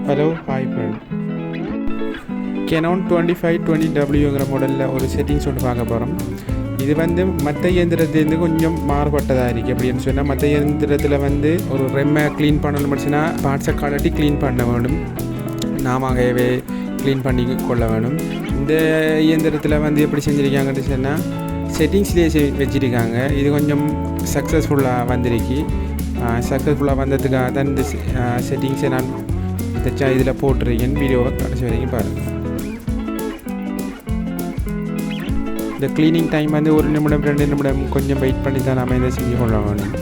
Hello hi friend. canon 2520W மாடலில் ஒரு settings ஒன்று பார்க்க போகிறோம். இது மற்ற இயந்திரத்துலேருந்து கொஞ்சம் மாறுபட்டதாக இருக்குது. அப்படின்னு சொன்னால் மற்ற இயந்திரத்தில் ஒரு ரெம்மை க்ளீன் பண்ணணும் படிச்சுன்னா பார்ட்ஸை கலட்டி க்ளீன் பண்ண வேணும், நாமவே க்ளீன் பண்ணி கொள்ள வேணும். இந்த இயந்திரத்தில் எப்படி செஞ்சுருக்காங்கன்னு சொன்னால் செட்டிங்ஸ்லேயே வச்சுருக்காங்க. இது கொஞ்சம் சக்ஸஸ்ஃபுல்லாக வந்திருக்கு. சக்ஸஸ்ஃபுல்லாக வந்ததுக்காக தான் இந்த செட்டிங்ஸை நான் இதில் போட்டிருக்கேன். வீடியோவை கடைசி வரைக்கும் பாருங்கள். இந்த க்ளீனிங் டைம் 1 நிமிடம் 2 நிமிடம் கொஞ்சம் வெயிட் பண்ணி தான் நம்ம இதை செஞ்சு கொள்ள வேணும்.